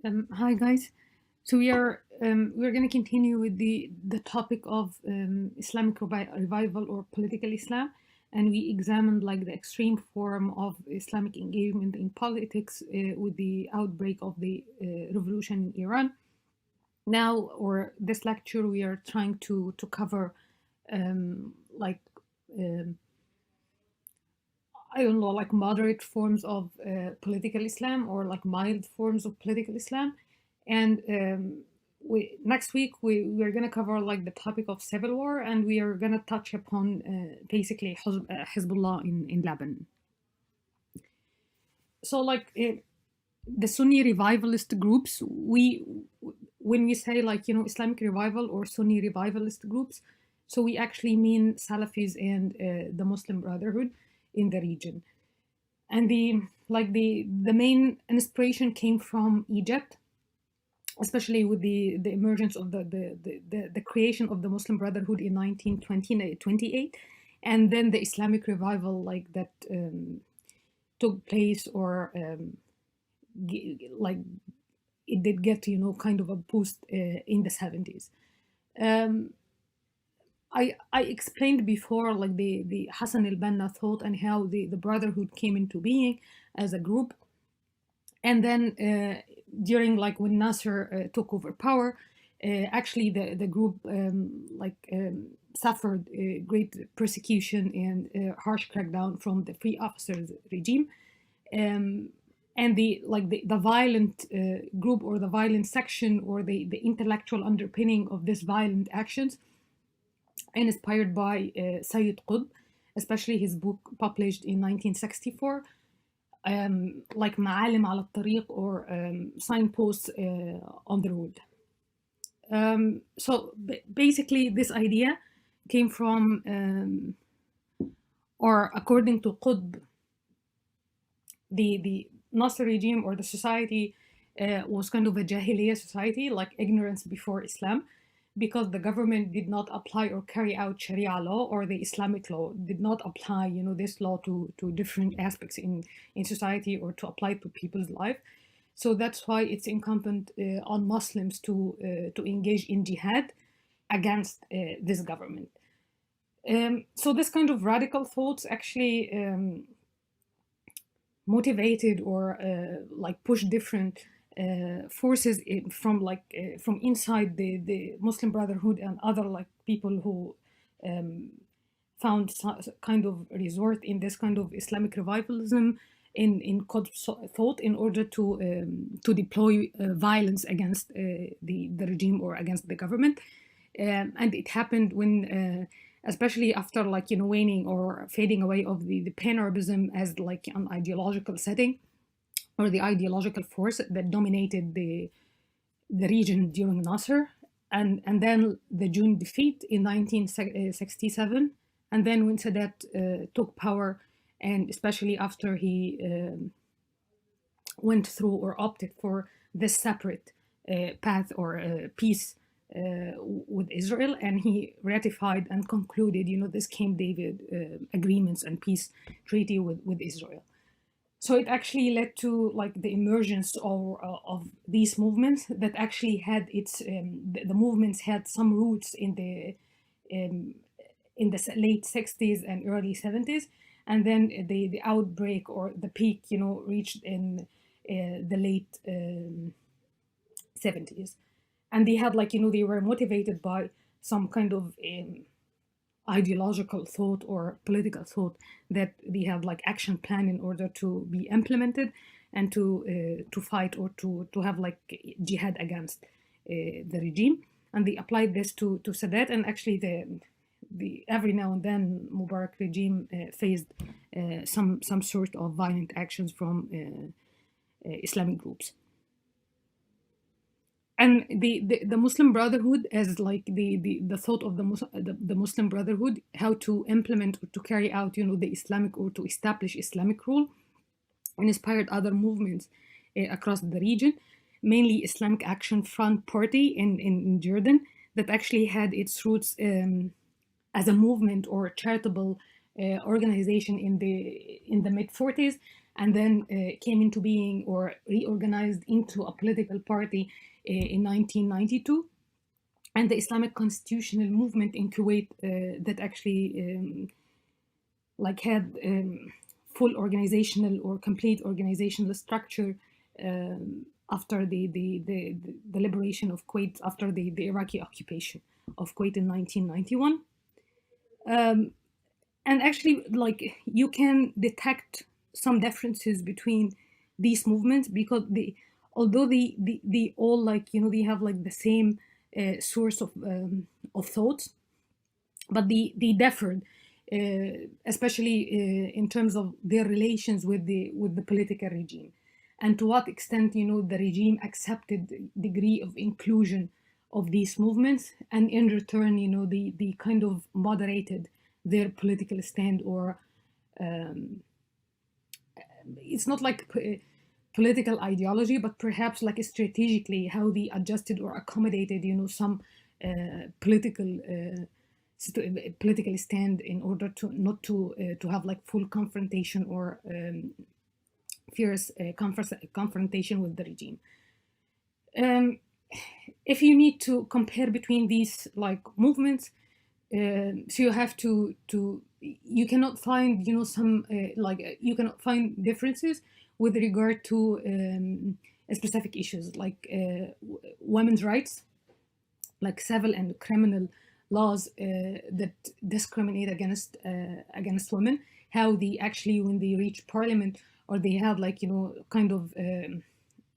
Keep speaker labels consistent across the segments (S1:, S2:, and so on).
S1: Hi guys. So we're going to continue with the topic of Islamic revival or political Islam, and we examined like the extreme form of Islamic engagement in politics with the outbreak of the revolution in Iran. Now, or this lecture, we are trying to cover like um, I don't know, like moderate forms of political Islam or like mild forms of political Islam. And next week we're gonna cover like the topic of civil war, and we are gonna touch upon basically Hezbollah in Lebanon. So like the Sunni revivalist groups, we when we say like Islamic revival or Sunni revivalist groups, so we actually mean Salafis and the Muslim Brotherhood in the region. And the main inspiration came from Egypt, especially with the emergence of the creation of the Muslim Brotherhood in 1928, and then the Islamic revival like that took place, or like it did get kind of a boost in the 70s. um, I explained before like the Hassan al-Banna thought and how the Brotherhood came into being as a group, and then during like when Nasser took over power, actually the group suffered great persecution and harsh crackdown from the free officers regime. um, and the violent group, or the violent section, or the intellectual underpinning of this violent actions, inspired by Sayyid Qutb, especially his book published in 1964, like معالم على الطريق, or signposts on the road. So basically, this idea came from, or according to Qutb, the Nasser regime or the society was kind of a Jahiliyyah society, like ignorance before Islam, because the government did not apply or carry out Sharia law, or the Islamic law did not apply, this law to different aspects in society, or to apply to people's life. So that's why it's incumbent on Muslims to engage in jihad against this government. So this kind of radical thoughts actually motivated, or like push different forces from inside the Muslim Brotherhood, and other like people who found kind of resort in this kind of Islamic revivalism in Qutb's thought, in order to deploy violence against the regime or against the government. And it happened when especially after like waning or fading away of the pan-Arabism as like an ideological setting, or the ideological force that dominated the region during Nasser, and then the June defeat in 1967, and then when Sadat took power, and especially after he went through or opted for this separate path, or peace with Israel, and he ratified and concluded, this Camp David agreements and peace treaty with Israel. So it actually led to like the emergence of these movements that actually had the movements had some roots um, in the late 60s and early 70s, and then the outbreak or the peak reached in the late 70s. And they had like they were motivated by some kind of ideological thought or political thought, that they have like action plan in order to be implemented, and to fight, or to have like jihad against the regime. And they applied this to Sadat, and actually the every now and then Mubarak regime faced some sort of violent actions from Islamic groups. And the Muslim Brotherhood, as like the thought of the Muslim Brotherhood, how to implement or to carry out the Islamic, or to establish Islamic rule, and inspired other movements across the region, mainly Islamic Action Front Party in Jordan, that actually had its roots as a movement or charitable organization in the mid 40s, and then came into being or reorganized into a political party in 1992. And the Islamic constitutional movement in Kuwait that actually like had full organizational or complete organizational structure after the liberation of Kuwait, after the Iraqi occupation of Kuwait in 1991. And actually, like, you can detect some differences between these movements, because although they all, like, they have like the same source of thoughts, but they differed, especially in terms of their relations with the political regime, and to what extent the regime accepted the degree of inclusion of these movements, and in return the kind of moderated their political stand, or it's not like political ideology, but perhaps like strategically how they adjusted or accommodated some political political stand in order to not to have like full confrontation or fierce confrontation with the regime. If you need to compare between these like movements, so you have to you cannot find some you cannot find differences with regard to specific issues like women's rights, like civil and criminal laws that discriminate against women, how they actually, when they reach parliament or they have like kind of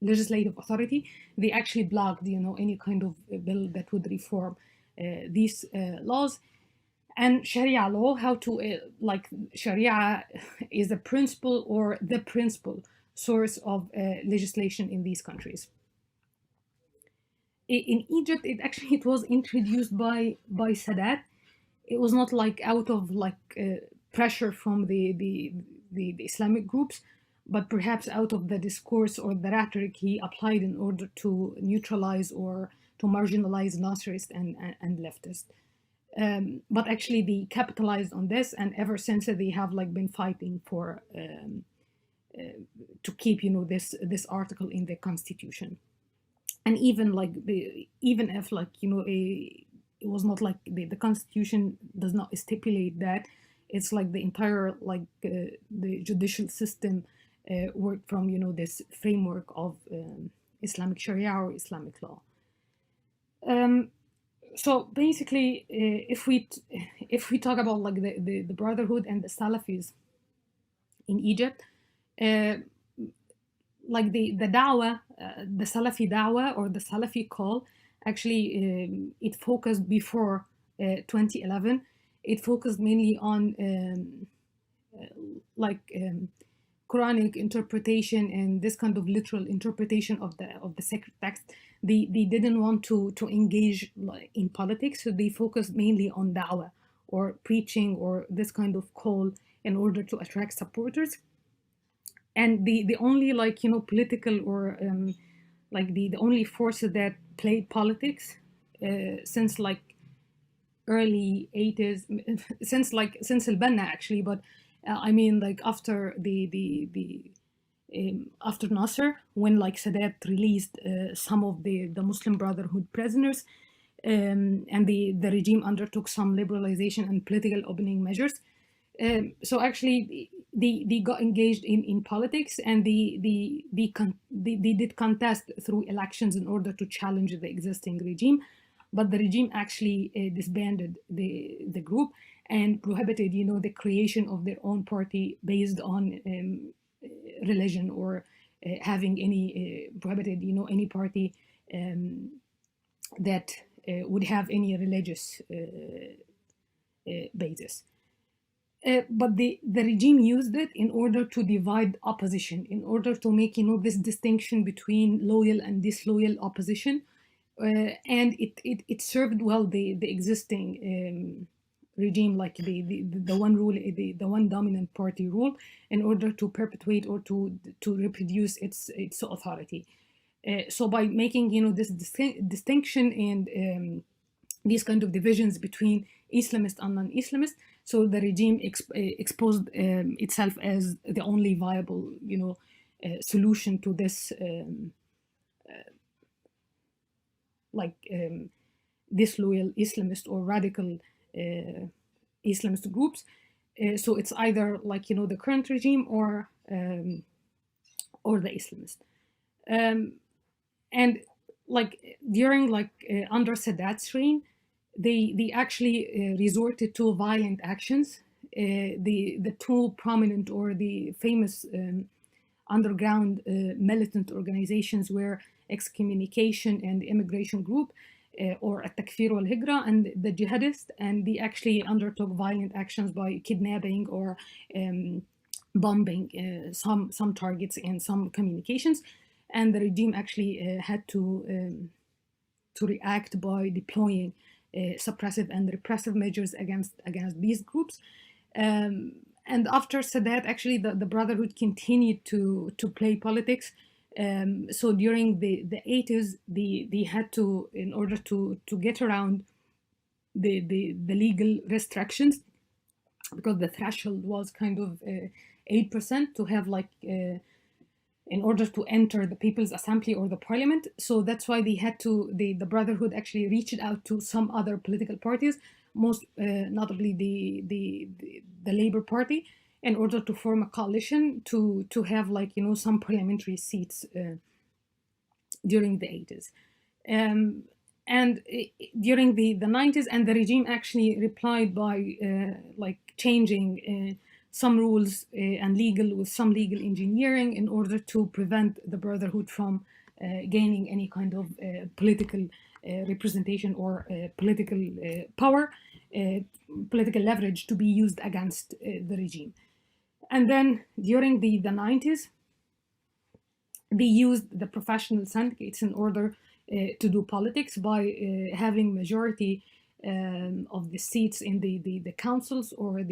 S1: legislative authority, they actually blocked any kind of bill that would reform these laws. And Sharia law, how to like Sharia is a principle or the principal source of legislation in these countries. In Egypt, it was introduced by Sadat. It was not like out of like pressure from the Islamic groups, but perhaps out of the discourse or the rhetoric he applied in order to neutralize or to marginalize Nasserist and leftist. But actually, they capitalized on this, and ever since they have like been fighting for to keep this article in the constitution. And even like even if like it was not like the constitution does not stipulate that, it's like the entire like the judicial system worked from this framework of Islamic Sharia or Islamic law. So basically, if we talk about like the Brotherhood and the Salafis in Egypt, like the dawah, the Salafi dawah or the Salafi call, actually it focused before 2011. It focused mainly on Quranic interpretation and this kind of literal interpretation of the sacred text. They didn't want to engage in politics, so they focused mainly on da'wah or preaching or this kind of call in order to attract supporters. And the only like political or like the only forces that played politics since like early 80s, since al-Banna actually, but I mean like after after Nasser, when like Sadat released some of the Muslim Brotherhood prisoners, and the regime undertook some liberalization and political opening measures. So actually, they got engaged in politics, and they did contest through elections in order to challenge the existing regime. But the regime actually disbanded the group and prohibited, the creation of their own party based on religion, or having any prohibited, any party that would have any religious basis. But the regime used it in order to divide opposition, in order to make this distinction between loyal and disloyal opposition, and it served well the existing regime, like the one rule, the one dominant party rule, in order to perpetuate or to reproduce its authority. So by making this distinction and these kind of divisions between Islamist and non-Islamist. So the regime exposed itself as the only viable, solution to this, like disloyal Islamist or radical Islamist groups. So it's either like the current regime or the Islamist. And like during under Sadat's reign, they actually resorted to violent actions. The two prominent or the famous underground militant organizations were excommunication and immigration group, or At-Takfir wal-Hijra, and the jihadists, and they actually undertook violent actions by kidnapping or bombing some targets and some communications, and the regime actually had to react by deploying suppressive and repressive measures against these groups. And after Sadat, actually, the Brotherhood continued to play politics. So during the 80s, they had to, in order to get around the legal restrictions, because the threshold was kind of 8% to have in order to enter the People's Assembly or the Parliament. So that's why they had to, the Brotherhood actually reached out to some other political parties, most notably the Labour Party, in order to form a coalition to have some parliamentary seats during the 80s. And during the 90s, and the regime actually replied by changing some rules with some legal engineering in order to prevent the Brotherhood from gaining any kind of political representation or political power, political leverage to be used against the regime. And then during the 90s, they used the professional syndicates in order to do politics by having majority of the seats in the councils or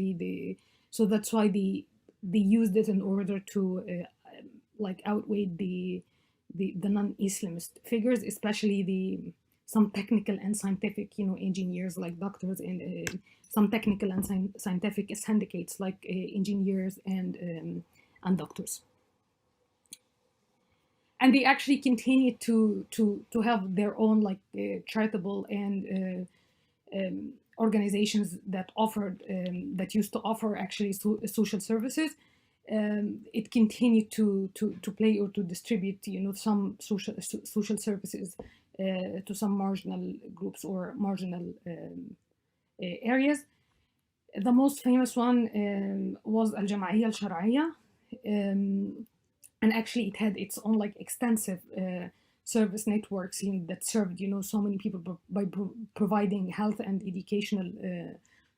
S1: so that's why they used it in order to outweigh the non-Islamist figures, especially some technical and scientific engineers like doctors, and some technical and scientific syndicates like engineers and doctors. And they actually continued to have their own charitable and organizations that offered that used to offer actually social services. It continued to play or to distribute some social services to some marginal groups or marginal areas. The most famous one was Al Jama'iyya Al Shar'iyya, and actually it had its own extensive service networks that served so many people by providing health and educational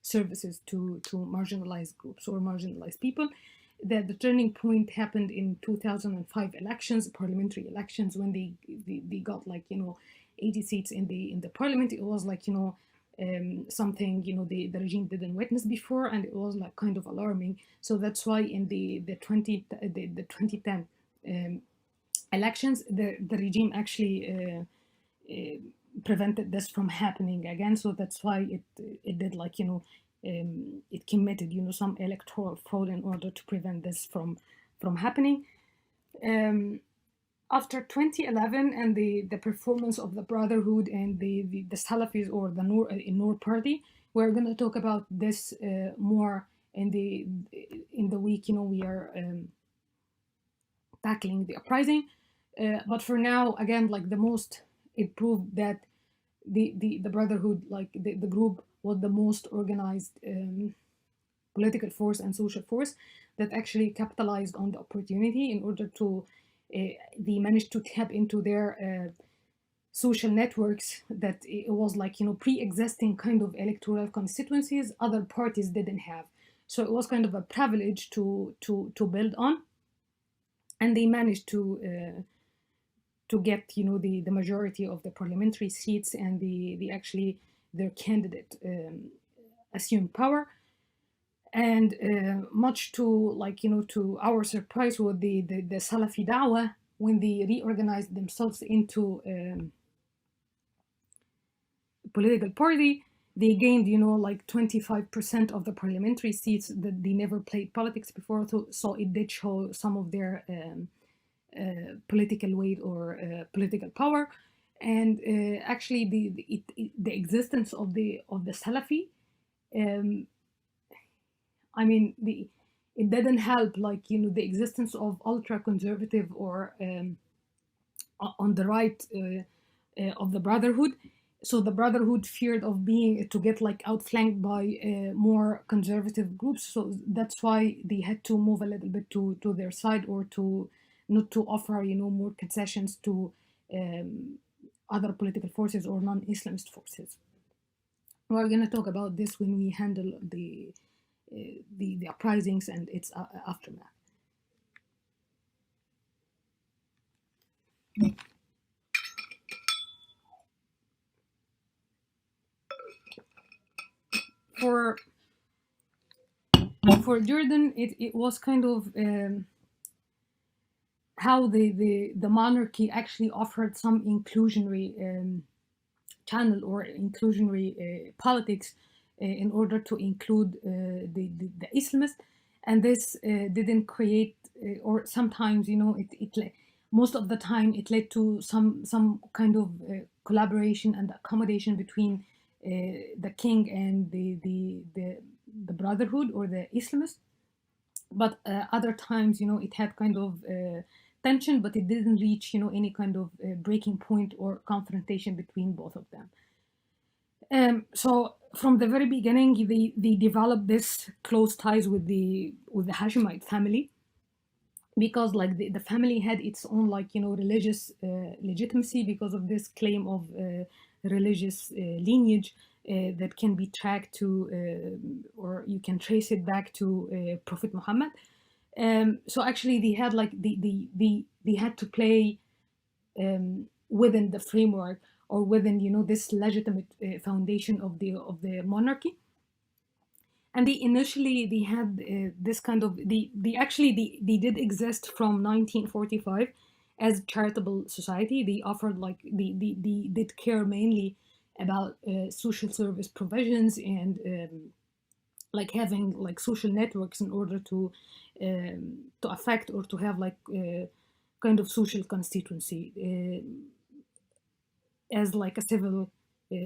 S1: services to marginalized groups or marginalized people. The turning point happened in 2005 elections, parliamentary elections, when they got 80 seats in the parliament. It was something the regime didn't witness before, and it was kind of alarming. So that's why in the 2010 elections, the regime actually prevented this from happening again. So that's why it did it committed some electoral fraud in order to prevent this from happening. After 2011 and the performance of the Brotherhood and the Salafis or the Noor Party, we're going to talk about this more in the week we are tackling the uprising. But for now, again, it proved that the Brotherhood, the group, was the most organized political force and social force that actually capitalized on the opportunity in order to they managed to tap into their social networks that it was pre-existing kind of electoral constituencies other parties didn't have. So it was kind of a privilege to build on, and they managed to get the majority of the parliamentary seats, and the actually their candidate assumed power. And much to to our surprise, with the Salafi Dawah, when they reorganized themselves into political party. They gained, like 25% of the parliamentary seats that they never played politics before. So it did show some of their political weight or political power. And actually, the existence of the Salafi, um, I mean, it didn't help, like, the existence of ultra conservative or on the right of the Brotherhood. So the Brotherhood feared of being to get like outflanked by more conservative groups. So that's why they had to move a little bit to their side, or to not to offer, more concessions to um, other political forces or non-Islamist forces. We're going to talk about this when we handle the uprisings and its aftermath. For for Jordan, it was kind of how the monarchy actually offered some inclusionary channel or inclusionary politics in order to include the Islamists, and this didn't create or sometimes, most of the time it led to some kind of collaboration and accommodation between the king and the Brotherhood or the Islamists. But other times, it had kind of tension, but it didn't reach, any kind of breaking point or confrontation between both of them. So from the very beginning, they developed this close ties with the Hashemite family, because like the family had its own, like, religious legitimacy because of this claim of religious lineage that can be tracked to or you can trace it back to Prophet Muhammad. So actually they had like they had to play within the framework, or within, this legitimate foundation of the monarchy. And they had this kind of they did exist from 1945 as a charitable society. They offered, like, they did care mainly about social service provisions, and like having like social networks in order to affect or to have like kind of social constituency as like a civil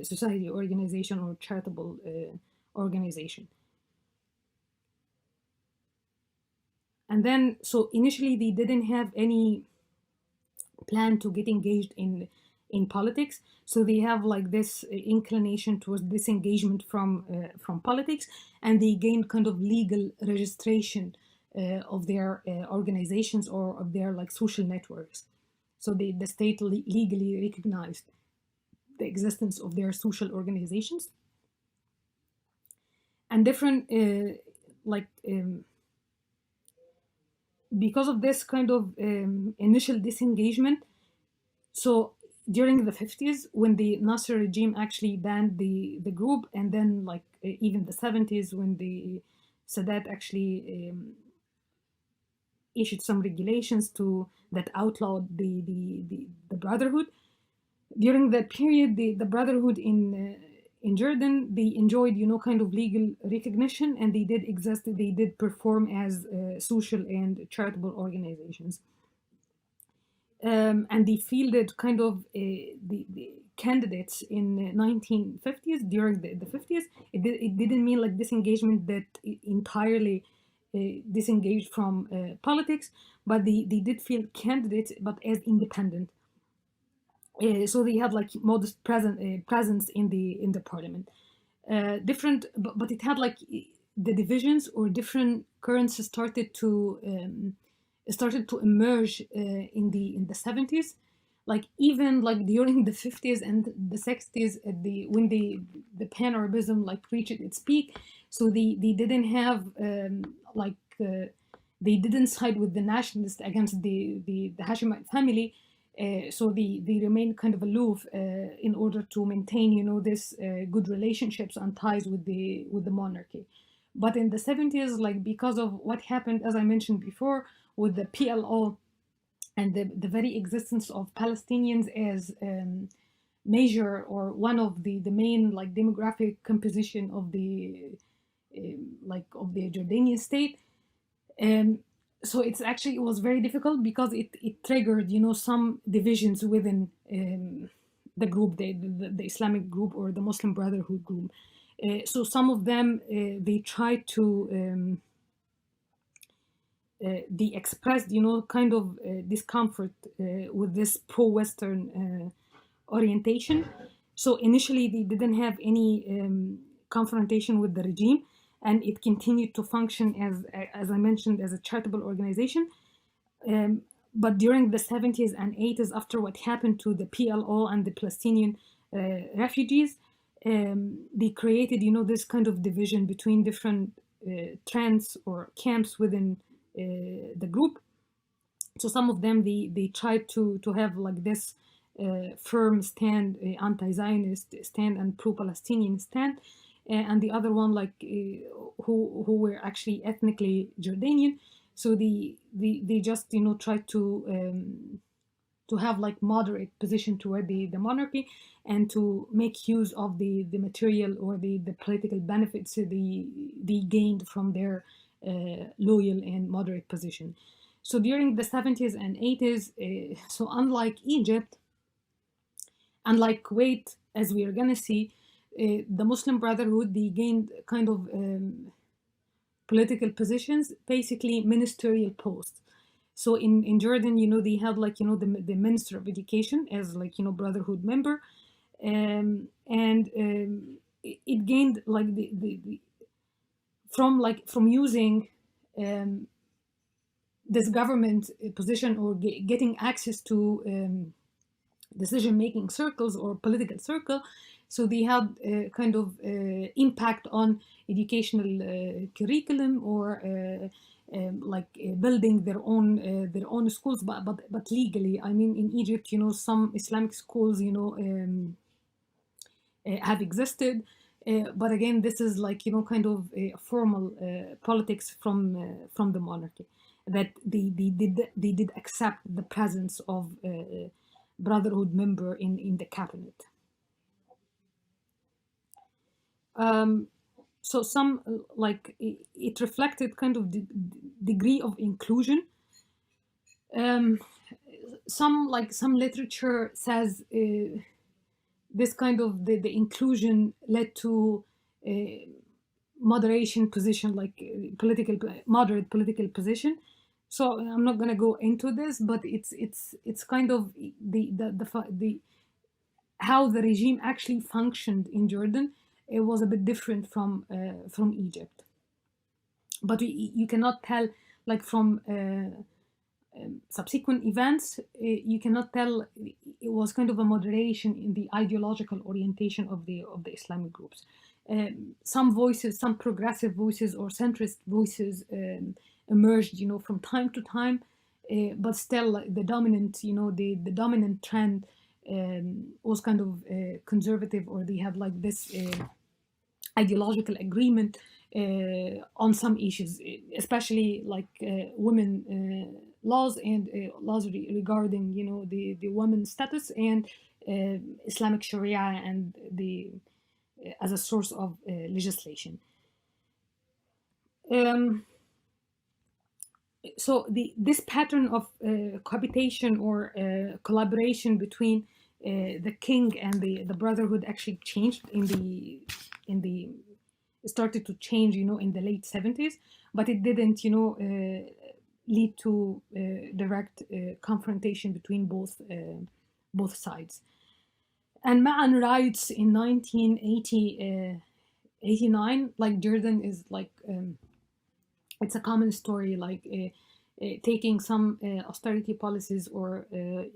S1: society organization or charitable organization. And then, so initially they didn't have any plan to get engaged in politics. So they have like this inclination towards disengagement from politics, and they gained kind of legal registration of their organizations or of their like social networks. So the state legally recognized the existence of their social organizations, and different like because of this kind of initial disengagement. So during the 50s, when the Nasser regime actually banned the group, and then like even the 70s, when the Sadat actually issued some regulations to that outlawed the Brotherhood. During that period, the Brotherhood in Jordan, they enjoyed, kind of legal recognition, and they did exist. They did perform as social and charitable organizations. And they fielded kind of the candidates in 1950s. During the 50s, it didn't mean like disengagement that entirely disengaged from politics, but they did field candidates, but as independent. So they had like modest presence in the parliament. Different, but it had like the divisions or different currents started to emerge in the 70s, like even like during the 50s and the 60s, when the pan-Arabism like reached its peak. So they didn't have like they didn't side with the nationalists against the Hashemite family. So they remained kind of aloof in order to maintain, this good relationships and ties with the monarchy. But in the 70s, like because of what happened, as I mentioned before, with the PLO and the very existence of Palestinians as major or one of the main like demographic composition of the like of the Jordanian state. Um, so it's actually, it was very difficult because it triggered, some divisions within the group, the Islamic group or the Muslim Brotherhood group. So some of them, they tried to they expressed, kind of discomfort with this pro-Western orientation. So initially, they didn't have any confrontation with the regime, and it continued to function as I mentioned, as a charitable organization. Um, but during the 70s and 80s, after what happened to the PLO and the Palestinian refugees, they created, this kind of division between different trends or camps within the group. So some of them, they tried to have like this firm stand, anti-Zionist stand and pro-Palestinian stand, and the other one like who were actually ethnically Jordanian. So they just tried to have like moderate position toward the monarchy, and to make use of the material or the political benefits they gained from their loyal and moderate position. So during the 70s and 80s, so unlike Egypt, unlike Kuwait, as we are going to see, the Muslim Brotherhood, they gained kind of political positions, basically ministerial posts. So in Jordan, they had like, the Minister of Education as like, Brotherhood member. And it gained like from using this government position or getting access to decision-making circles or political circle. So they had kind of impact on educational curriculum, or building their own schools, but legally. I mean, in Egypt, some Islamic schools, have existed. But again, this is like, kind of a formal politics from the monarchy, that they did accept the presence of brotherhood member in the cabinet. Um, so some like it reflected kind of the degree of inclusion. Um, some literature says this kind of the inclusion led to moderation position, like political moderate political position. So I'm not going to go into this, but it's kind of the how the regime actually functioned in Jordan. It was a bit different from Egypt, but you cannot tell like from subsequent events, you cannot tell. It was kind of a moderation in the ideological orientation of the Islamic groups. Some voices, some progressive voices or centrist voices emerged, from time to time, but still the dominant, the dominant trend was kind of conservative, or they had like this ideological agreement on some issues, especially like women laws and laws regarding, the women's status, and Islamic Sharia, and the as a source of legislation. Um, so this pattern of cohabitation or collaboration between the king and the brotherhood actually changed in the started to change, in the late 70s, but it didn't, lead to direct confrontation between both sides. And Ma'an writes in 1989, like Jordan is like it's a common story, like taking some austerity policies or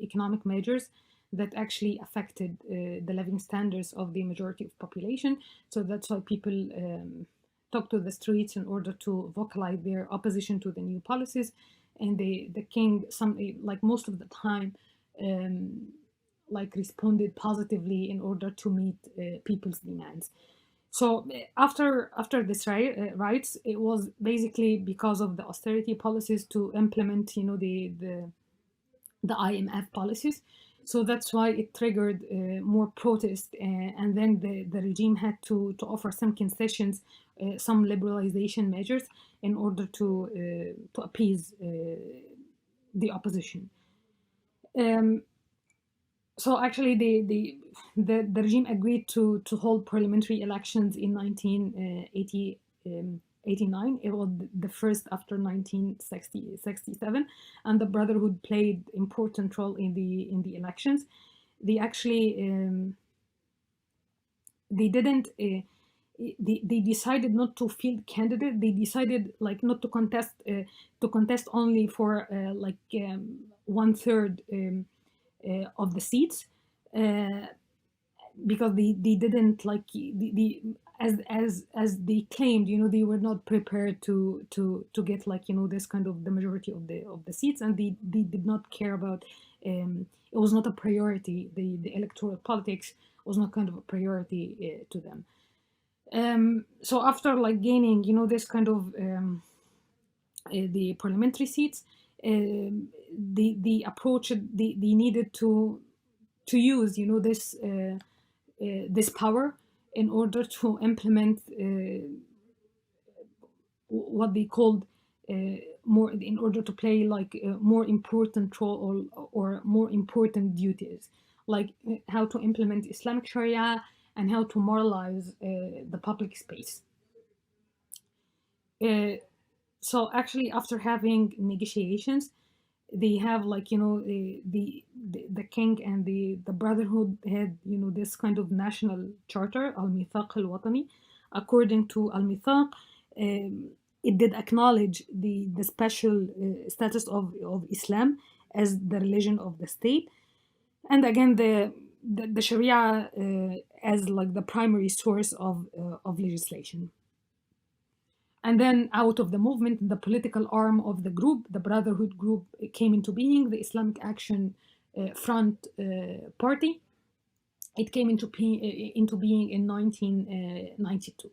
S1: economic measures that actually affected the living standards of the majority of population. So that's why people took to the streets in order to vocalize their opposition to the new policies. And the king, like most of the time, like responded positively in order to meet people's demands. So after this riots, it was basically because of the austerity policies to implement, the IMF policies. So that's why it triggered more protest, and then the regime had to offer some concessions, some liberalization measures in order to appease the opposition. Um, so actually, the regime agreed to hold parliamentary elections in 1980. 89. It was the first after 1967, and the Brotherhood played important role in the elections. They actually they didn't they decided not to field candidate. They decided like not to contest only for like 1/3 of the seats, uh, because they didn't like the as they claimed, they were not prepared to get like this kind of the majority of the seats, and they did not care about, it was not a priority. The electoral politics was not kind of a priority to them. So after like gaining this kind of the parliamentary seats, the approach, they needed to use this power in order to implement what they called more, in order to play like a more important role, or more important duties, like how to implement Islamic Sharia and how to moralize the public space. Uh, so actually, after having negotiations, they have like the king and the brotherhood had this kind of national charter, al mithaq al watani. According to al mithaq, it did acknowledge the special status of Islam as the religion of the state, and again the Sharia as like the primary source of legislation. And then out of the movement, the political arm of the group, the Brotherhood group, came into being, the Islamic Action Front Party. It came into being in 1992.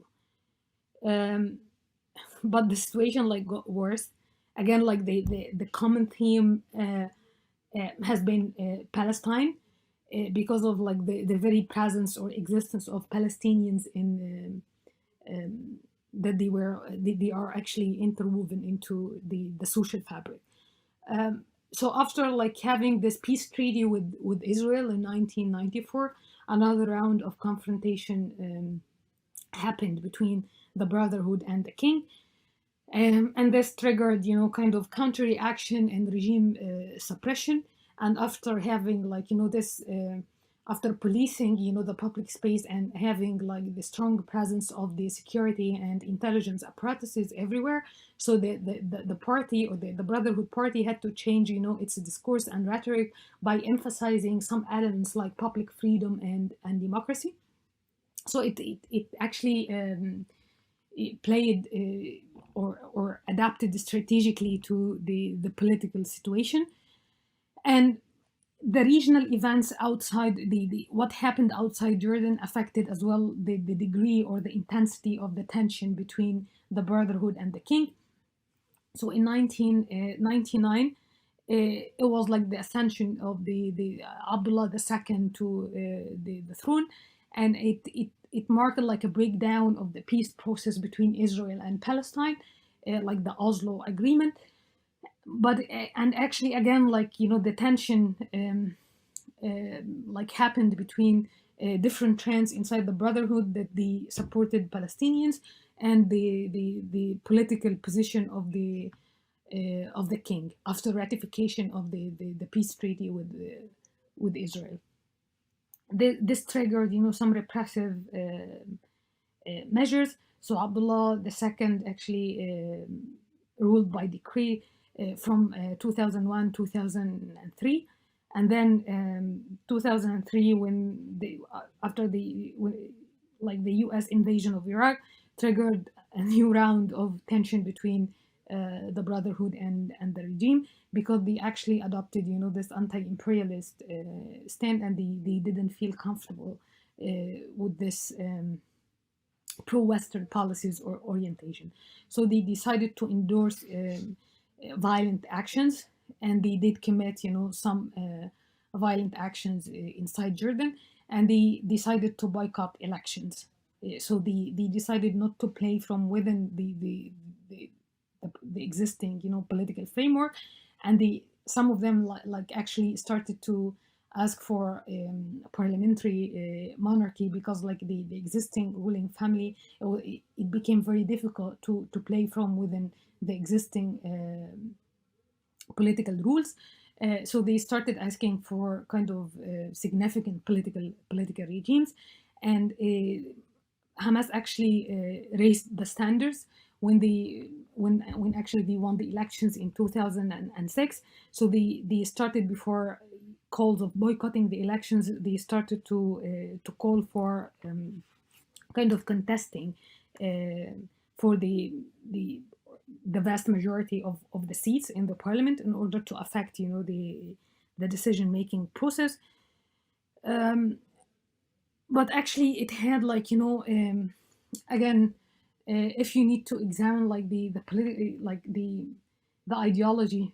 S1: But the situation like got worse. Again, like the common theme has been Palestine, because of like the very presence or existence of Palestinians in that they are actually interwoven into the social fabric. So after like having this peace treaty with Israel in 1994, another round of confrontation happened between the Brotherhood and the king. And this triggered, kind of counter reaction and regime suppression. And after having like, this, after policing, the public space and having like the strong presence of the security and intelligence apparatuses everywhere, so the party, or the Brotherhood party, had to change, its discourse and rhetoric by emphasizing some elements like public freedom and democracy. So it actually it played or adapted strategically to the political situation. And the regional events outside the what happened outside Jordan affected as well the degree or the intensity of the tension between the Brotherhood and the king. So in 1999, it was like the ascension of the Abdullah II to the throne, and it marked like a breakdown of the peace process between Israel and Palestine, like the Oslo Agreement. But and actually again, like the tension like happened between different trends inside the Brotherhood, that they supported Palestinians, and the political position of the king after ratification of the peace treaty with Israel. This triggered, some repressive measures. So Abdullah II actually ruled by decree from 2001 2003, and then 2003, when after like the U.S. invasion of Iraq, triggered a new round of tension between the Brotherhood and the regime, because they actually adopted, this anti-imperialist stand, and they didn't feel comfortable with this pro-Western policies or orientation. So they decided to endorse violent actions, and they did commit, some violent actions inside Jordan, and they decided to boycott elections. So they decided not to play from within the, the existing, political framework, and some of them like actually started to ask for parliamentary monarchy, because like the existing ruling family, it became very difficult to play from within the existing political rules. So they started asking for kind of significant political regimes, and Hamas actually raised the standards when when actually they won the elections in 2006. So they started, before calls of boycotting the elections, they started to call for kind of contesting for the vast majority of the seats in the parliament, in order to affect the decision making process. Um, but actually it had like again, if you need to examine like the political, like the ideology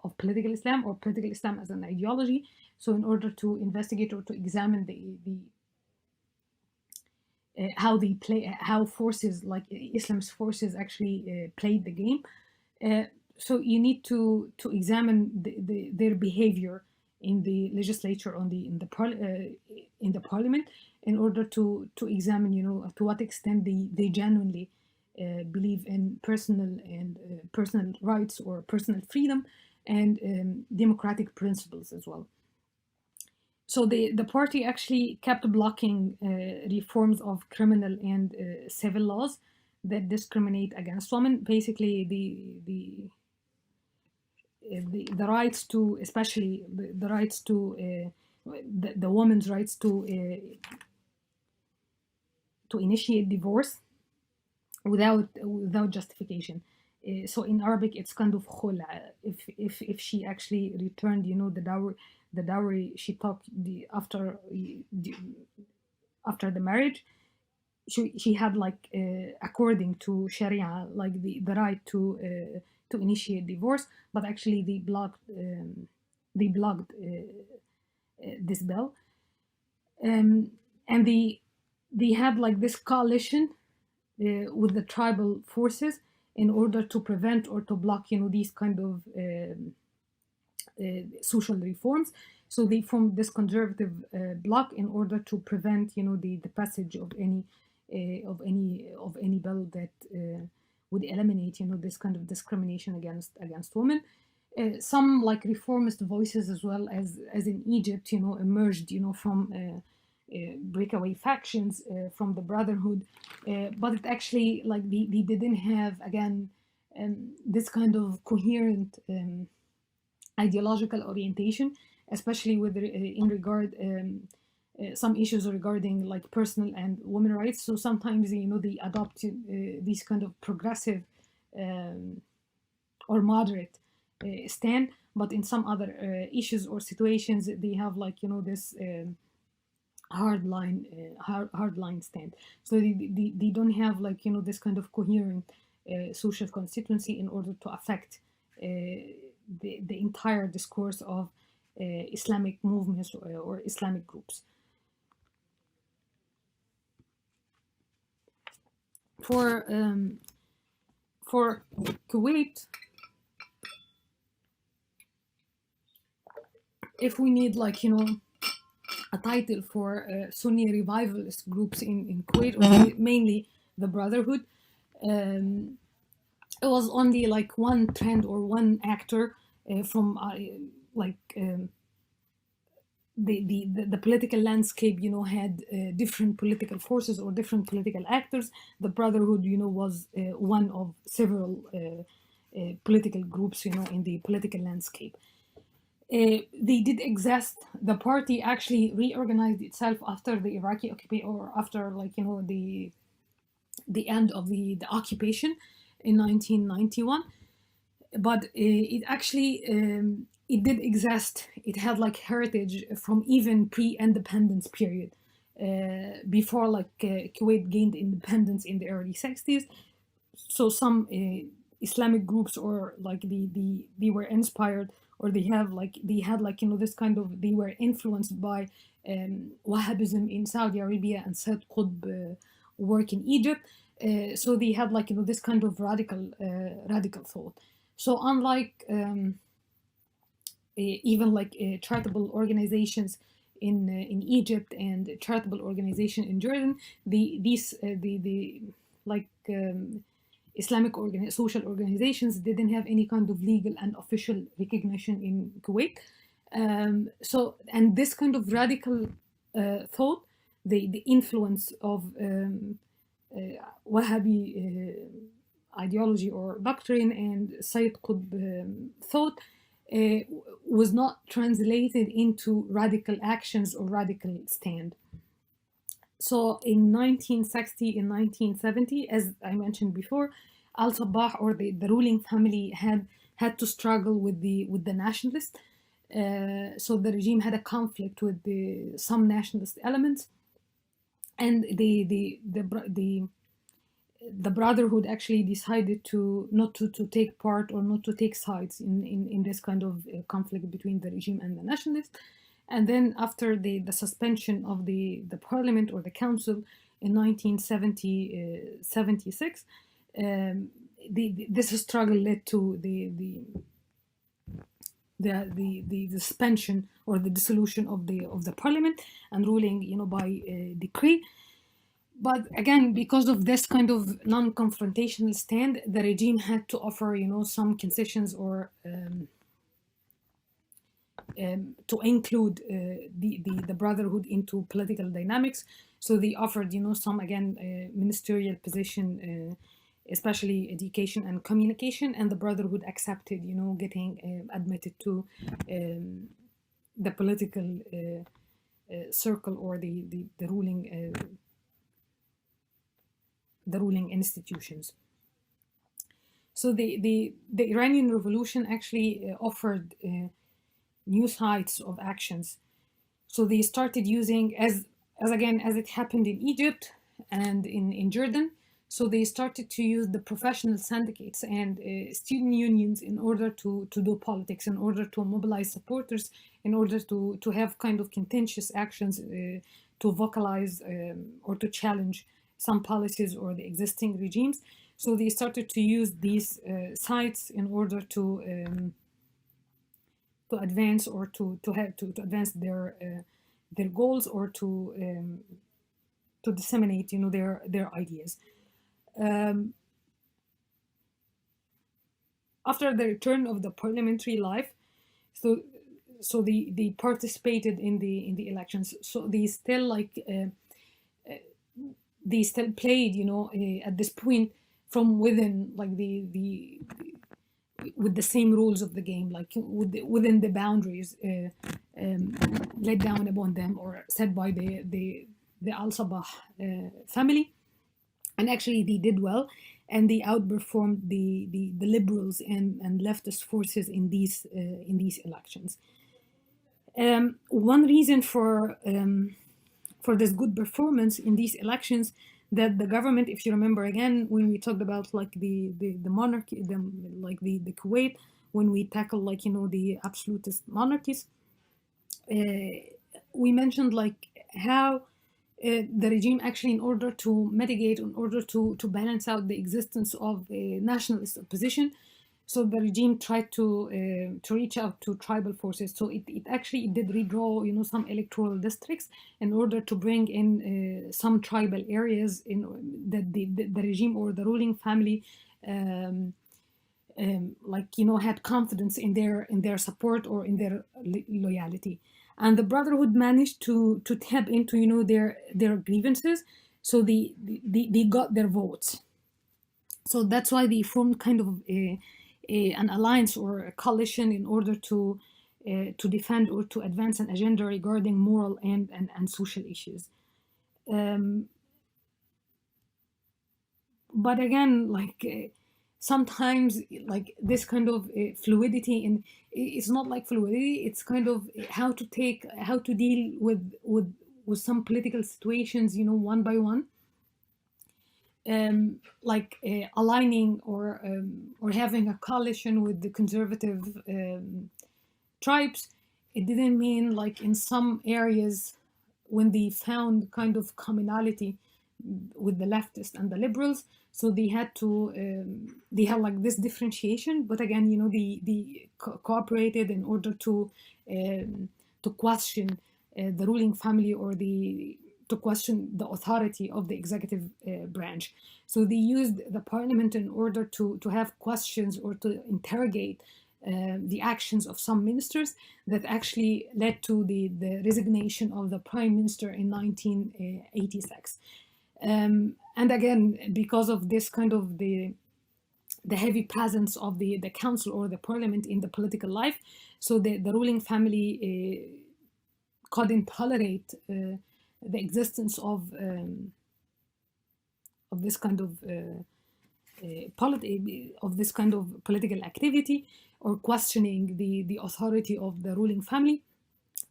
S1: of political Islam, or political Islam as an ideology, so in order to investigate or to examine the how they play, how forces like Islam's forces actually played the game. Uh, so you need to examine their behavior in the legislature, on the in the parliament, in order to examine, to what extent they genuinely believe in personal rights or personal freedom, and democratic principles as well. So the party actually kept blocking reforms of criminal and civil laws that discriminate against women. Basically, the rights to, especially the rights to the woman's rights to initiate divorce without justification. So in Arabic, it's kind of khula. If she actually returned, the dowry she took after the marriage, she had like according to Sharia, like the right to initiate divorce, but actually they blocked this bill, and they had like this coalition with the tribal forces, in order to prevent or to block these kind of social reforms. So they formed this conservative bloc, in order to prevent the passage of any bill that would eliminate this kind of discrimination against women. Some like reformist voices, as well as in Egypt, emerged from breakaway factions from the Brotherhood, but it actually, like, they didn't have, again, this kind of coherent ideological orientation, especially with in regard some issues regarding like personal and women rights. So sometimes they adopt these kind of progressive um, or moderate stand, but in some other issues or situations, they have like this hard line stand. So they don't have like this kind of coherent social constituency, in order to affect the entire discourse of Islamic movements or Islamic groups. For Kuwait, if we need like a title for Sunni revivalist groups in Kuwait, or mainly the Brotherhood, it was only like one trend or one actor from like the political landscape, had different political forces or different political actors. The Brotherhood, was one of several political groups, in the political landscape. They did exist. The party actually reorganized itself after the Iraqi occupation, or after like the end of the occupation in 1991. But it actually it did exist. It had like heritage from even pre-independence period, before like Kuwait gained independence in the early 60s. So some Islamic groups, or like they were inspired or they had like this kind of, they were influenced by Wahhabism in Saudi Arabia and Sayyid Qutb work in Egypt. So they had like this kind of radical thought. So unlike even like charitable organizations in Egypt and charitable organization in Jordan, the like Islamic social organizations didn't have any kind of legal and official recognition in Kuwait. So, and this kind of radical thought, the influence of Wahhabi ideology or doctrine and Sayyid Qutb thought uh, was not translated into radical actions or radical stand. So in 1960, in 1970, as I mentioned before, Al Sabah, or the ruling family, had to struggle with the nationalists. So the regime had a conflict with some nationalist elements, and the Brotherhood actually decided to not to take part or not to take sides in this kind of conflict between the regime and the nationalists. And then after the suspension of the parliament or the council in 1976, this struggle led to the suspension or the dissolution of the parliament and ruling, by decree. But again, because of this kind of non-confrontational stand, the regime had to offer, some concessions or to include the Brotherhood into political dynamics. So they offered, some, again, ministerial position, especially education and communication, and the Brotherhood accepted, getting admitted to the political circle or the ruling institutions. So the Iranian Revolution actually offered new sides of actions. So they started using, as again, as it happened in Egypt and in Jordan, so they started to use the professional syndicates and student unions in order to do politics, in order to mobilize supporters, in order to have kind of contentious actions, to vocalize or to challenge some policies or the existing regimes. So they started to use these sites in order to advance or to advance their goals, or to disseminate, their ideas. After the return of the parliamentary life, so they participated in the elections. So they still they still played, at this point from within, like with the same rules of the game, like within the boundaries laid down upon them or set by the Al Sabah family. And actually they did well, and they outperformed the liberals and leftist forces in these elections. One reason for this good performance in these elections, that the government, if you remember again, when we talked about like the monarchy, the Kuwait, when we tackle the absolutist monarchies, we mentioned like how the regime actually, in order to mitigate, in order to balance out the existence of a nationalist opposition, so the regime tried to reach out to tribal forces. So it actually did redraw, some electoral districts in order to bring in some tribal areas in that the regime or the ruling family had confidence in their support or in their loyalty. And the Brotherhood managed to tap into, their grievances, so they got their votes. So that's why they formed kind of an alliance or a coalition in order to defend or to advance an agenda regarding moral and social issues. But again, sometimes this kind of fluidity, and it's not like fluidity, it's kind of how to deal with some political situations, one by one. Aligning or having a coalition with the conservative tribes. It didn't mean like in some areas when they found kind of commonality with the leftists and the liberals, so they had to they had like this differentiation. But again, they cooperated in order to question the ruling family, or to question the authority of the executive branch. So they used the parliament in order to have questions or to interrogate the actions of some ministers, that actually led to the resignation of the prime minister in 1986. And again, because of this kind of the heavy presence of the council or the parliament in the political life, so the ruling family couldn't tolerate the existence of this kind of of this kind of political activity, or questioning the authority of the ruling family.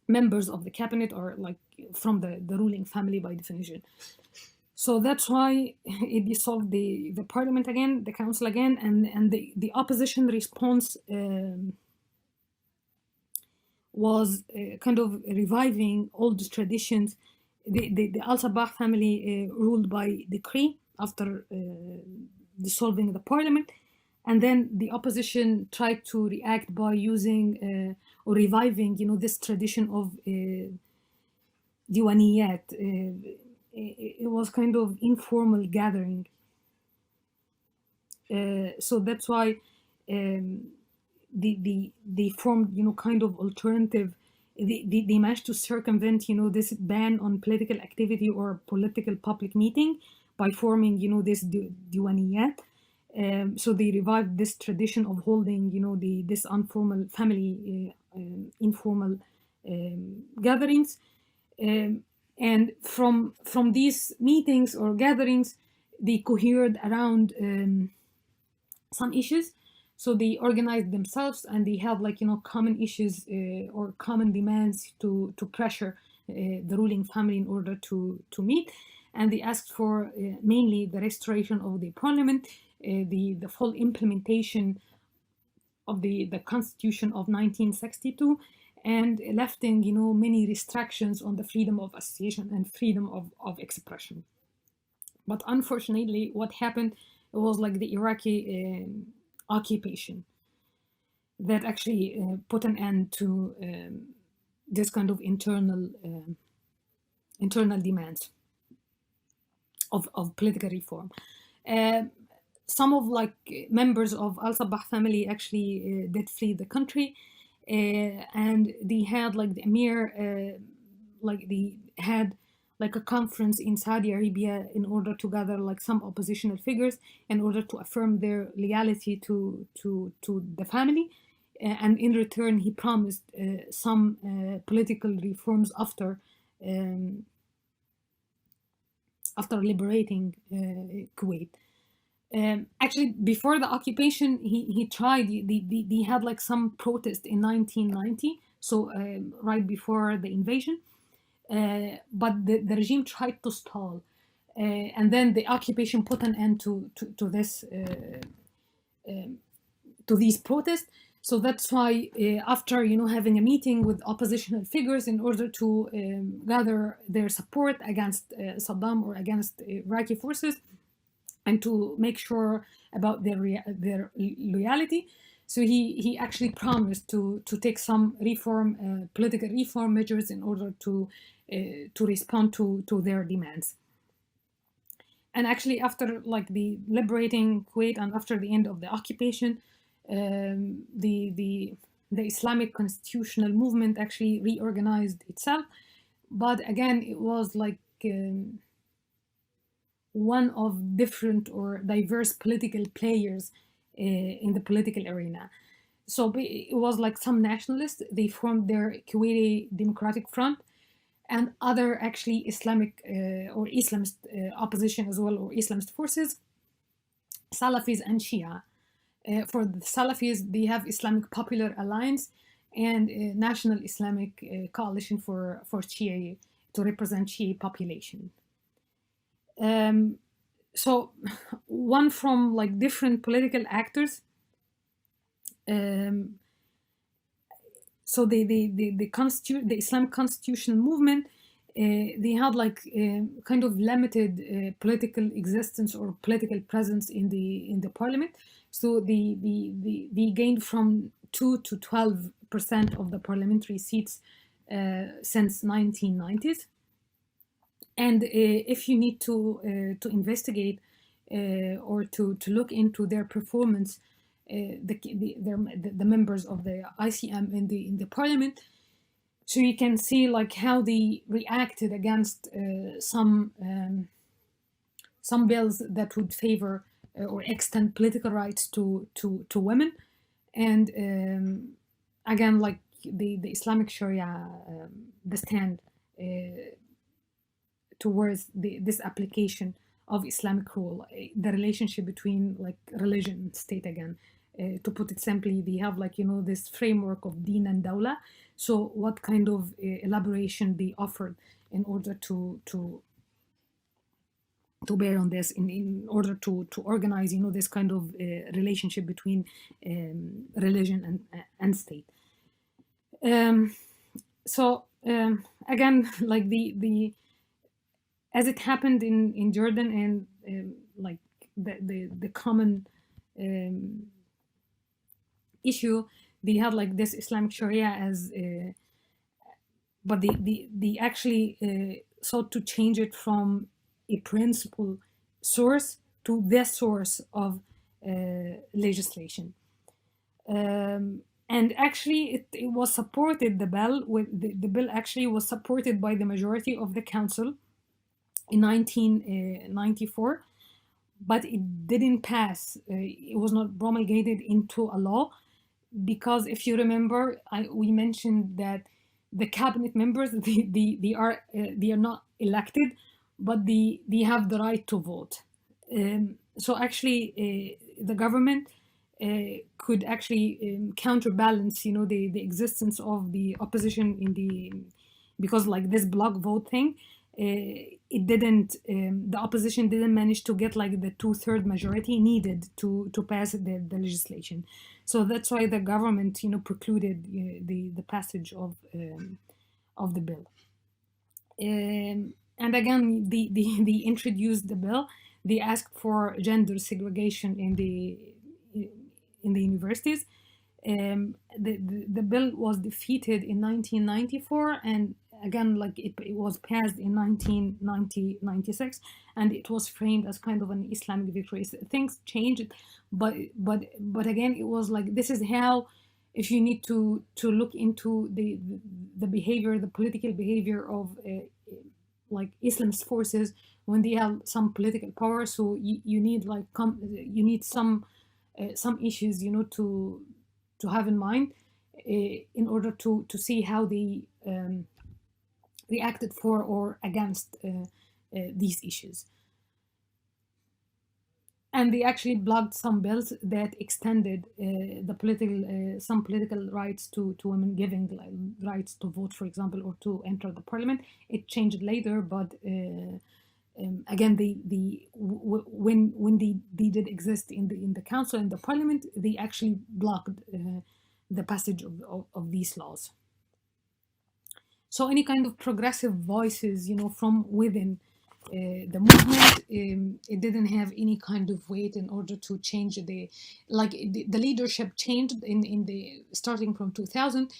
S1: Members of the cabinet are like from the ruling family by definition. So that's why it dissolved the parliament again, the council again, and the opposition response was kind of reviving old traditions. The Al Sabah family ruled by decree after dissolving the parliament, and then the opposition tried to react by using or reviving, this tradition of diwaniyat. It was kind of informal gathering. So that's why they formed, kind of alternative. They managed to circumvent, this ban on political activity or political public meeting by forming, this diwaniyat. So they revived this tradition of holding, this informal family, informal gatherings. And from these meetings or gatherings, they cohered around some issues. So they organized themselves, and they have like, common issues or common demands to pressure the ruling family in order to meet. And they asked for mainly the restoration of the parliament, the full implementation of the Constitution of 1962, and lifting, many restrictions on the freedom of association and freedom of expression. But unfortunately, what happened, it was like the Iraqi occupation that actually put an end to this kind of internal demands of political reform. Some of like members of Al Sabah family actually did flee the country, and they had like the emir, like they had like a conference in Saudi Arabia in order to gather like some oppositional figures in order to affirm their loyalty to the family. And in return, he promised some political reforms after liberating Kuwait. Actually, before the occupation, he tried. They had like some protest in 1990, so right before the invasion. But the regime tried to stall, and then the occupation put an end to this to these protests. So that's why after having a meeting with oppositional figures in order to gather their support against Saddam or against Iraqi forces, and to make sure about their loyalty. So he actually promised to take some political reform measures in order to respond to their demands. And actually, after like the liberating Kuwait and after the end of the occupation, the Islamic constitutional movement actually reorganized itself. But again, it was like one of different or diverse political players in the political arena. So it was like some nationalists, they formed their Kuwaiti Democratic Front, and other actually Islamic or Islamist opposition as well, or Islamist forces, Salafis and Shia. For the Salafis, they have Islamic Popular Alliance and National Islamic Coalition for Shia, to represent Shia population. So one from like different political actors. so the Islamic constitutional movement, they had like kind of limited political existence or political presence in the parliament. So they gained from 2 to 12% of the parliamentary seats since 1990s. And if you need to investigate or to look into their performance, the members of the ICM in the parliament, so you can see like how they reacted against some bills that would favor or extend political rights to women, and again like the Islamic Sharia, the stand towards this application of Islamic rule, the relationship between like religion and state again. To put it simply, they have like, this framework of deen and dawla. So what kind of elaboration they offered in order to bear on this, in order to organize, this kind of relationship between religion and state. So again, like the as it happened in Jordan, and like the common issue, they had like this Islamic Sharia as, but they actually sought to change it from a principal source to the source of legislation. And actually, it was supported, the bill actually was supported by the majority of the council in 1994, but it didn't pass. It was not promulgated into a law because, if you remember, we mentioned that the cabinet members, they are not elected, but they have the right to vote. So actually, the government could actually counterbalance, the existence of the opposition because like this block vote thing. It didn't, the opposition didn't manage to get like the 2/3 majority needed to pass the legislation. So that's why the government, precluded the passage of the bill. And again, they introduced the bill. They asked for gender segregation in the universities. The bill was defeated in 1994, and again, like it was passed in 1996, and it was framed as kind of an Islamic victory. So things changed, but again, it was like, this is how, if you need to look into the behavior, the political behavior of like Islamist forces when they have some political power. So you need like you need some issues, to have in mind in order to see how they reacted for or against these issues. And they actually blocked some bills that extended some political rights to women, giving rights to vote, for example, or to enter the parliament. It changed later, but again, when they did exist in the council and the parliament, they actually blocked the passage of these laws. So any kind of progressive voices, from within the movement, it didn't have any kind of weight in order to change the leadership changed in the starting from 2000.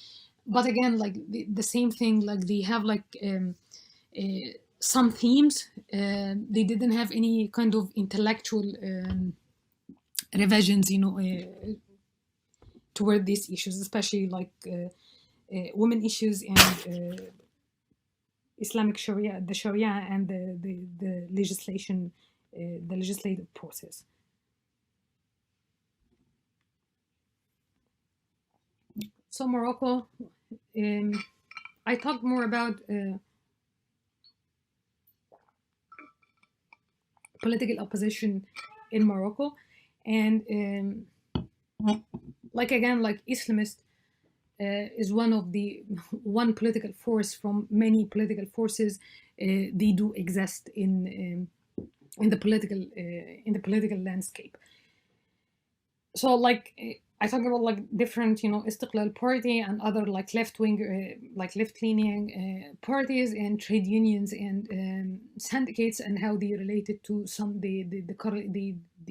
S1: But again, like the same thing, like they have like some themes. They didn't have any kind of intellectual revisions, toward these issues, especially like women issues and Islamic Sharia, the Sharia, and the legislation, the legislative process. So Morocco, I talked more about political opposition in Morocco, and like again, like Islamist is one political force from many political forces. They do exist in the political landscape. So like I talk about like different, Istiqlal Party and other like left wing, like left leaning parties and trade unions and syndicates, and how they related to some the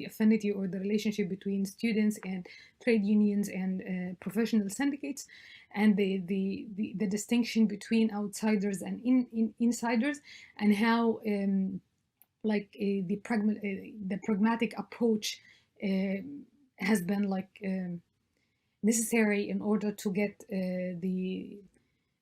S1: affinity or the relationship between students and trade unions and professional syndicates, and the distinction between outsiders and insiders, and how the pragmatic approach uh, has been like necessary in order to get the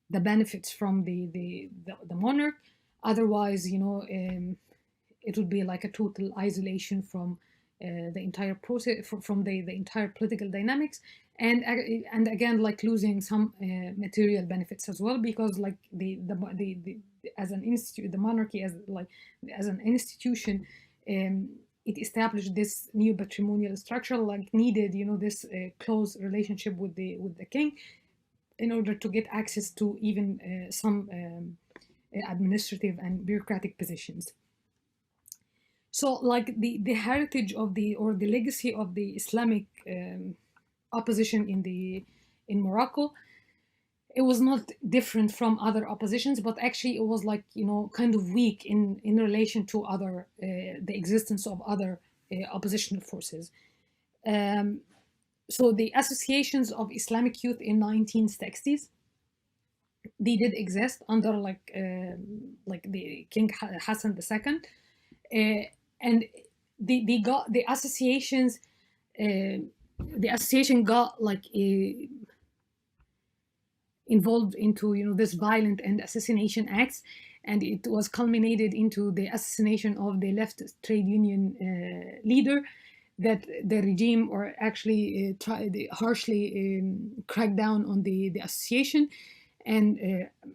S1: benefits from the monarch. Otherwise, it would be like a total isolation from the entire process, from the entire political dynamics, and again like losing some material benefits as well, because like the as an institute, the monarchy as an institution, it established this new patrimonial structure, like needed this close relationship with the king in order to get access to even some administrative and bureaucratic positions. So like the heritage of the or the legacy of the Islamic opposition in Morocco, it was not different from other oppositions, but actually it was like kind of weak in relation to other the existence of other oppositional forces. Um, so the associations of Islamic youth in 1960s, they did exist under like the King Hassan II, and they got the associations. The association got like involved into this violent and assassination acts, and it was culminated into the assassination of the left trade union leader, that the regime or actually tried harshly cracked down on the association and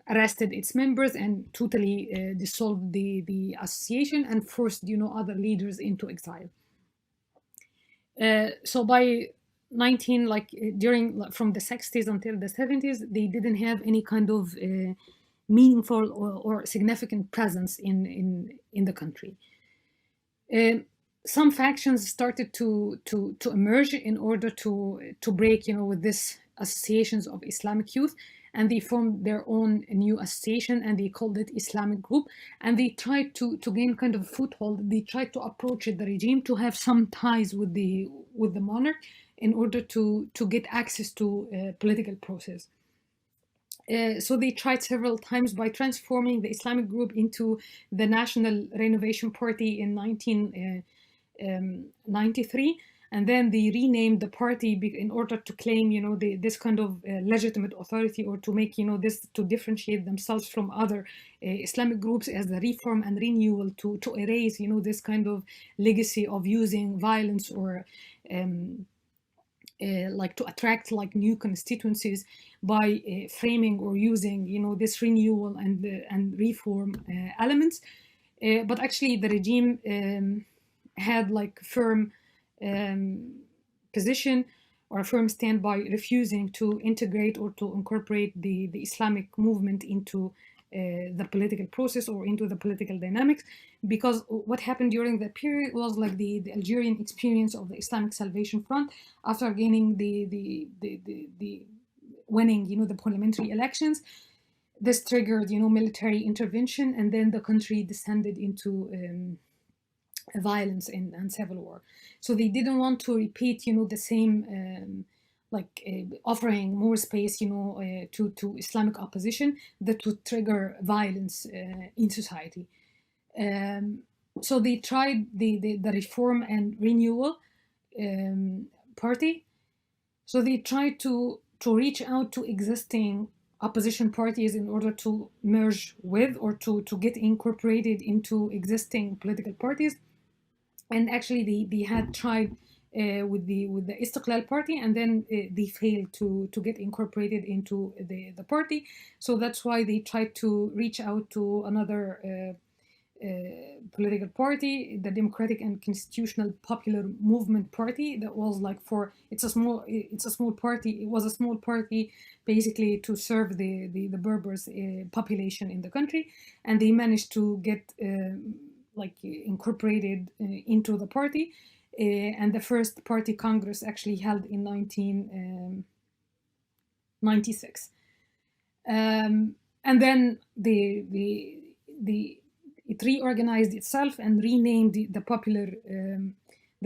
S1: arrested its members and totally dissolved the association and forced other leaders into exile. So by 19 like during from the 60s until the 70s, they didn't have any kind of meaningful or significant presence in the country. Some factions started to emerge in order to break with this associations of Islamic youth, and they formed their own new association and they called it Islamic Group, and they tried to gain kind of a foothold. They tried to approach the regime to have some ties with the monarch in order to get access to political process. So they tried several times by transforming the Islamic Group into the National Renovation Party in 1993, and then they renamed the party in order to claim this kind of legitimate authority, or to make this to differentiate themselves from other Islamic groups as the reform and renewal, to erase this kind of legacy of using violence or like to attract like new constituencies by framing or using this renewal and reform elements. But actually the regime had like firm position or a firm stand by refusing to integrate or to incorporate the Islamic movement into the political process or into the political dynamics, because what happened during that period was like the Algerian experience of the Islamic Salvation Front after gaining the winning the parliamentary elections. This triggered military intervention, and then the country descended into violence and civil war. So they didn't want to repeat the same offering more space to Islamic opposition that would trigger violence in society. So they tried the reform and renewal party. So they tried to reach out to existing opposition parties in order to merge with or to get incorporated into existing political parties. And actually they had tried with the Istiqlal party, and then they failed to get incorporated into the party. So that's why they tried to reach out to another political party, the Democratic and Constitutional Popular Movement Party. That was like it's a small party. It was a small party basically to serve the Berbers population in the country, and they managed to get incorporated into the party. and the first party congress actually held in 1996. And then it reorganized itself and renamed the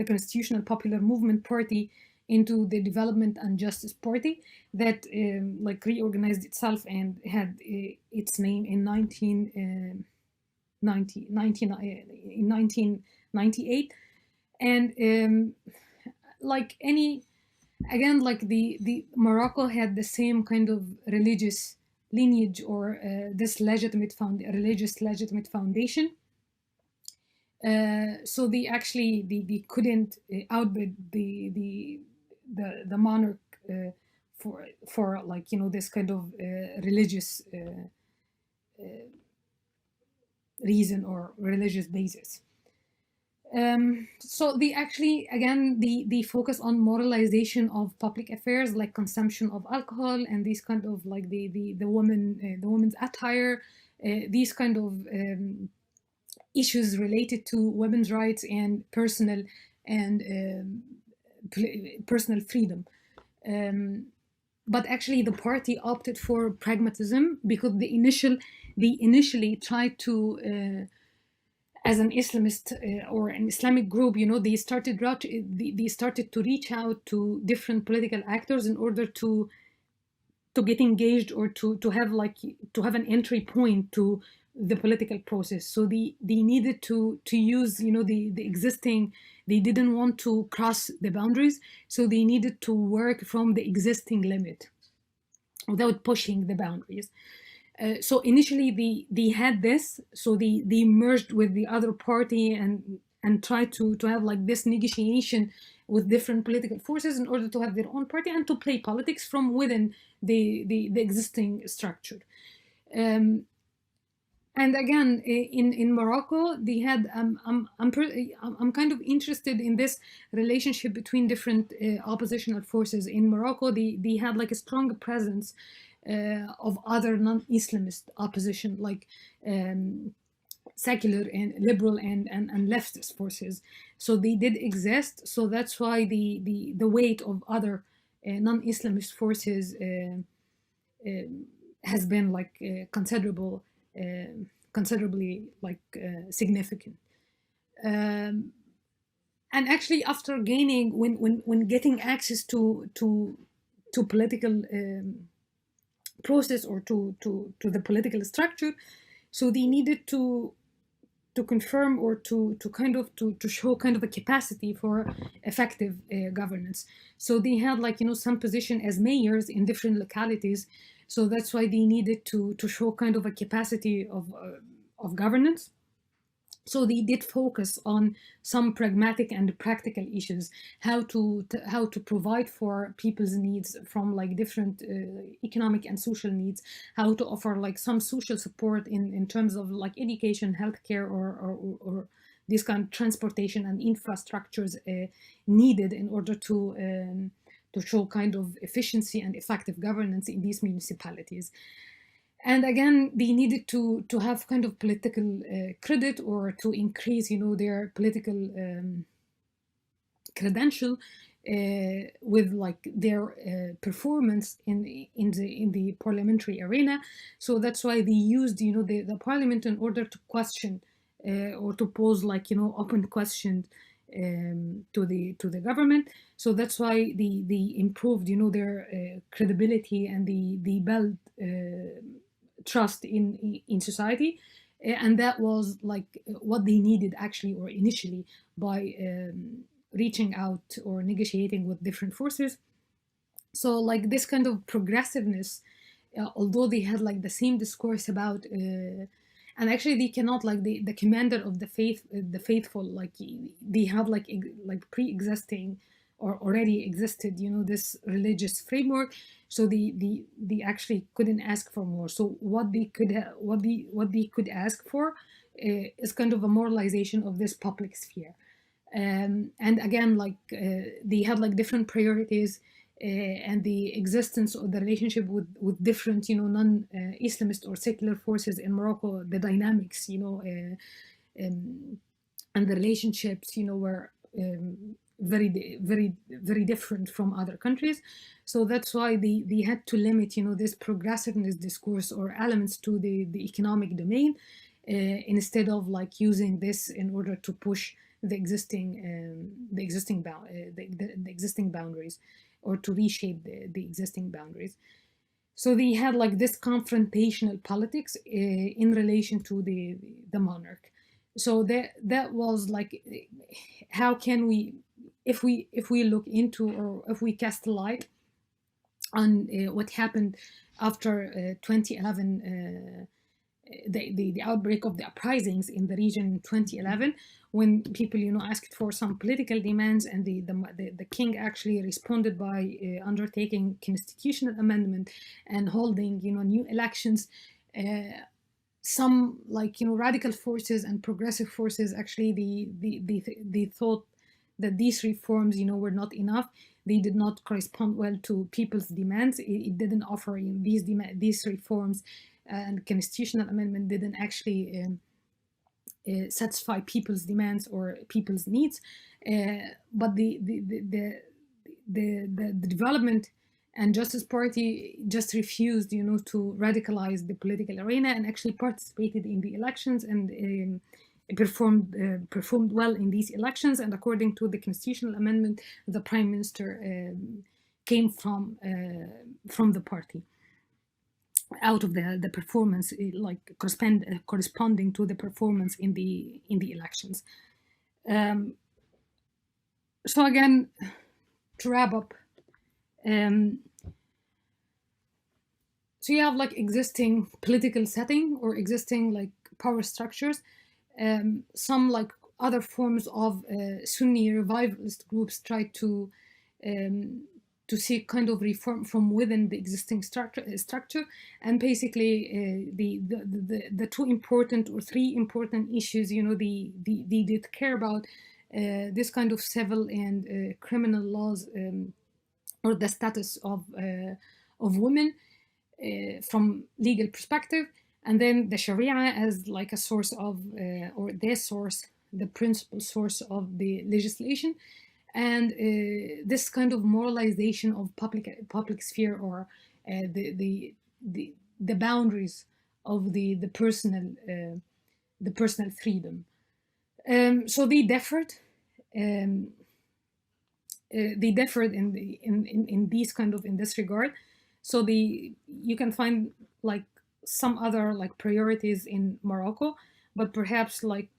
S1: Constitutional Popular Movement Party into the Development and Justice Party, that like reorganized itself and had its name in 1998. And like any, again, like the Morocco had the same kind of religious lineage, or this religious legitimate foundation. So they actually they couldn't outbid the monarch for like, you know, this kind of religious reason or religious basis. So they actually, again, the focus on moralization of public affairs, like consumption of alcohol and these kind of like the woman's attire, these kind of issues related to women's rights and personal freedom. But actually the party opted for pragmatism because they initially tried to as an Islamist or an Islamic group, you know, they started to reach out to different political actors in order to get engaged, or to have an entry point to the political process. So they needed to use, you know, the existing. They didn't want to cross the boundaries, so they needed to work from the existing limit without pushing the boundaries. So initially they had this, so they merged with the other party and tried to have like this negotiation with different political forces in order to have their own party and to play politics from within the existing structure. And again, in Morocco, they had. I'm kind of interested in this relationship between different oppositional forces. In Morocco, they had like a strong presence of other non-Islamist opposition, like secular and liberal and leftist forces. So they did exist. So that's why the weight of other non-Islamist forces has been like considerably like significant. And actually, after gaining, when getting access to political process, or to the political structure, so they needed to confirm, or to kind of to show kind of a capacity for effective governance. So they had like, you know, some position as mayors in different localities. So that's why they needed to show kind of a capacity of governance. So they did focus on some pragmatic and practical issues, how to provide for people's needs from like different economic and social needs, how to offer like some social support in terms of like education, healthcare, or this kind of transportation and infrastructures needed in order to show kind of efficiency and effective governance in these municipalities. And again, they needed to have kind of political credit, or to increase, you know, their political credential with like their performance in the parliamentary arena. So that's why they used, you know, the parliament in order to question or to pose like, you know, open questions to the government. So that's why they improved, you know, their credibility, and they built trust in society. And that was like what they needed actually, or initially, by reaching out or negotiating with different forces. So like this kind of progressiveness, although they had like the same discourse about and actually they cannot, like the commander of the faithful, like they have like pre-existing or already existed, you know, this religious framework. So they actually couldn't ask for more. So what they could ask for is kind of a moralization of this public sphere. And again, like they had like different priorities, and the existence of the relationship with different, you know, non-Islamist or secular forces in Morocco, the dynamics, you know, and the relationships, you know, were very different from other countries. So that's why they had to limit, this progressiveness discourse or elements to the economic domain, instead of like using this in order to push the existing boundaries, or to reshape the existing boundaries. So they had like this confrontational politics in relation to the monarch. So that was like, how can we, if we look into, or if we cast a light on what happened after 2011, the outbreak of the uprisings in the region in 2011, when people asked for some political demands, and the king actually responded by undertaking constitutional amendment and holding new elections. Some, like, radical forces and progressive forces, actually they thought that these reforms were not enough. They did not correspond well to people's demands. It didn't offer these reforms, and constitutional amendment didn't actually satisfy people's demands or people's needs. But the development and Justice Party just refused, to radicalize the political arena, and actually participated in the elections, and performed well in these elections. And according to the constitutional amendment, the prime minister came from the party, out of the performance, like corresponding to the performance in the elections. So again, to wrap up, so you have like existing political setting, or existing like power structures. Some like other forms of Sunni revivalist groups try to see kind of reform from within the existing structure. And basically, the two important or three important issues, they did care about, this kind of civil and criminal laws, or the status of women from legal perspective, and then the Sharia as like a source of, or the principal source of the legislation, and this kind of moralization of public sphere, or the boundaries of the personal freedom. So they differed. They differed in these kind of, in this regard. So you can find like some other like priorities in Morocco, but perhaps like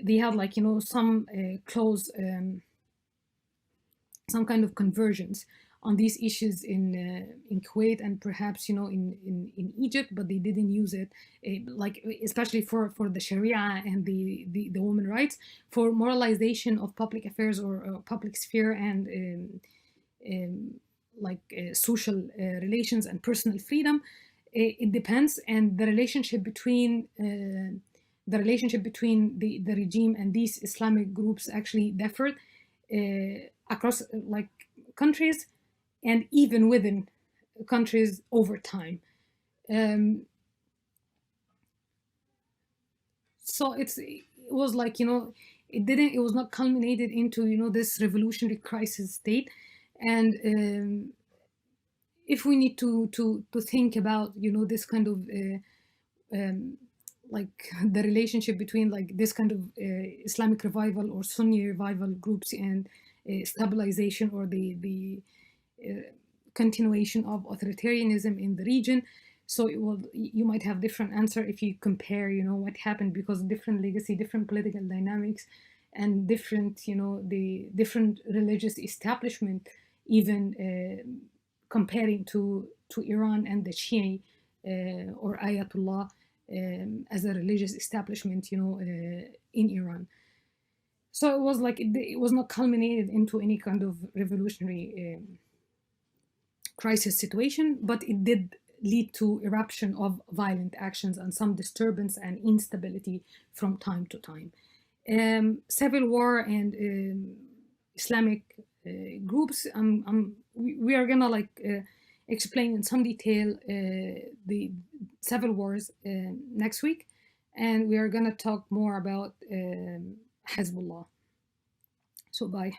S1: they had like some close, some kind of convergence on these issues in Kuwait, and perhaps in Egypt, but they didn't use it, like especially for the Sharia and the women rights, for moralization of public affairs, or public sphere, and social relations and personal freedom. It depends, and the relationship between the regime and these Islamic groups actually differed across like countries, and even within countries over time. So it was like, it was not culminated into this revolutionary crisis state. And if we need to think about this kind of like the relationship between like this kind of Islamic revival or Sunni revival groups, and stabilization, or the continuation of authoritarianism in the region. So you might have different answer if you compare what happened, because different legacy, different political dynamics, and different the different religious establishment, even comparing to Iran and the Shia or Ayatollah as a religious establishment in Iran. So it was like it was not culminated into any kind of revolutionary crisis situation, but it did lead to eruption of violent actions and some disturbance and instability from time to time. Civil war and Islamic groups. We are gonna like explain in some detail the civil wars next week, and we are gonna talk more about Hezbollah. So bye.